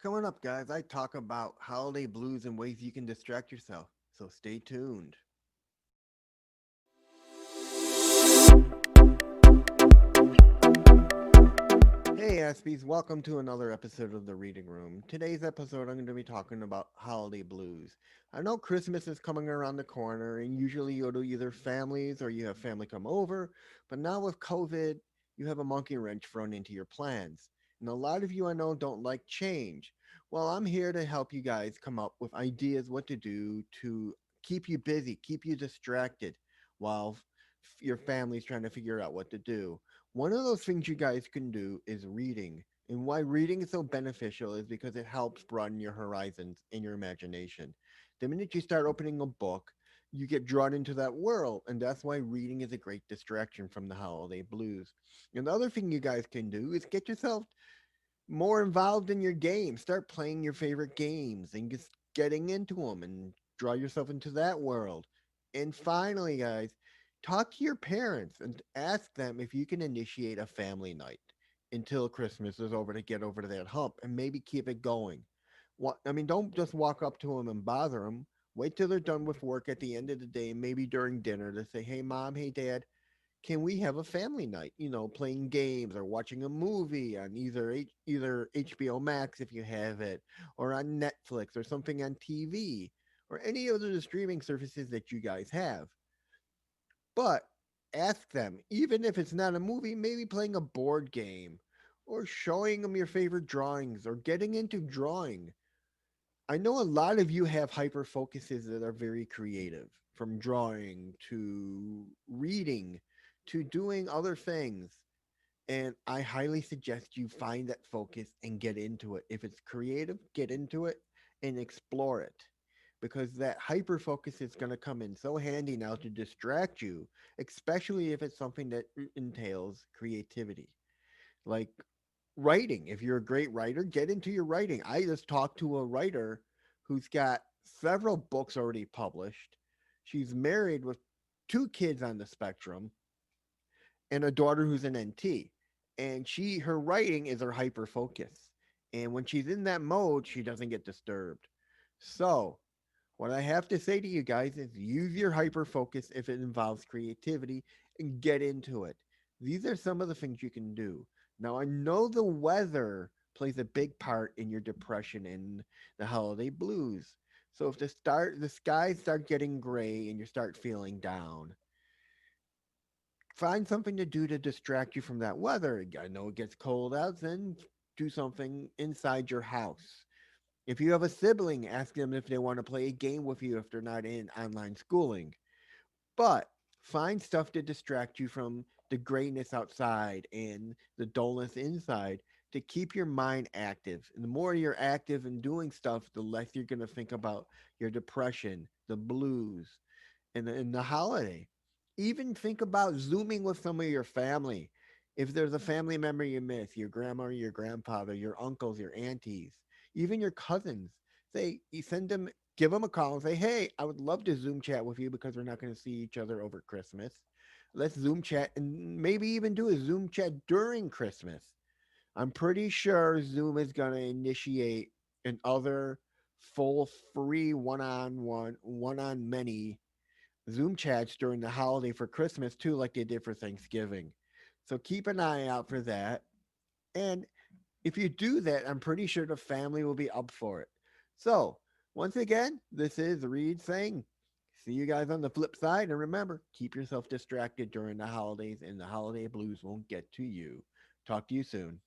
Coming up, guys, I talk about holiday blues and ways you can distract yourself. So stay tuned. Hey, Aspies, welcome to another episode of The Reading Room. Today's episode, I'm going to be talking about holiday blues. I know Christmas is coming around the corner, and usually you go to either families or you have family come over, but now with COVID, you have a monkey wrench thrown into your plans. And a lot of you I know don't like change. Well, I'm here to help you guys come up with ideas what to do to keep you busy, keep you distracted while your family's trying to figure out what to do. One of those things you guys can do is reading. And why reading is so beneficial is because it helps broaden your horizons and your imagination. The minute you start opening a book, you get drawn into that world. And that's why reading is a great distraction from the holiday blues. And the other thing you guys can do is get yourself more involved in your game. Start playing your favorite games and just getting into them and draw yourself into that world. And finally, guys, talk to your parents and ask them if you can initiate a family night until Christmas is over to get over to that hump and maybe keep it going. What I mean, don't just walk up to them and bother them. Wait till they're done with work at the end of the day, maybe during dinner, to say, "Hey, mom, hey, dad, can we have a family night? Playing games or watching a movie on either HBO Max if you have it, or on Netflix or something on TV, or any other the streaming services that you guys have." But ask them, even if it's not a movie, maybe playing a board game, or showing them your favorite drawings, or getting into drawing. I know a lot of you have hyper focuses that are very creative, from drawing to reading to doing other things. And I highly suggest you find that focus and get into it. If it's creative, get into it and explore it. Because that hyper focus is going to come in so handy now to distract you, especially if it's something that entails creativity. Like writing. If you're a great writer, get into your writing. I just talked to a writer who's got several books already published. She's married with two kids on the spectrum and a daughter who's an NT. And her writing is her hyper focus. And when she's in that mode, she doesn't get disturbed. So, what I have to say to you guys is use your hyper focus if it involves creativity and get into it. These are some of the things you can do. Now, I know the weather plays a big part in your depression and the holiday blues. So if the skies start getting gray and you start feeling down, find something to do to distract you from that weather. I know it gets cold out, then do something inside your house. If you have a sibling, ask them if they want to play a game with you if they're not in online schooling. But find stuff to distract you from the grayness outside and the dullness inside to keep your mind active. And the more you're active and doing stuff, the less you're going to think about your depression, the blues, and the holiday. Even think about zooming with some of your family. If there's a family member you miss, your grandma, your grandfather, your uncles, your aunties, even your cousins, say you send them, give them a call and say, "Hey, I would love to Zoom chat with you because we're not going to see each other over Christmas. Let's Zoom chat and maybe even do a Zoom chat during Christmas." I'm pretty sure Zoom is going to initiate an other full free one-on-one, one-on-many Zoom chats during the holiday for Christmas too, like they did for Thanksgiving. So keep an eye out for that. And if you do that, I'm pretty sure the family will be up for it. So, once again, this is Reed saying, see you guys on the flip side. And remember, keep yourself distracted during the holidays, and the holiday blues won't get to you. Talk to you soon.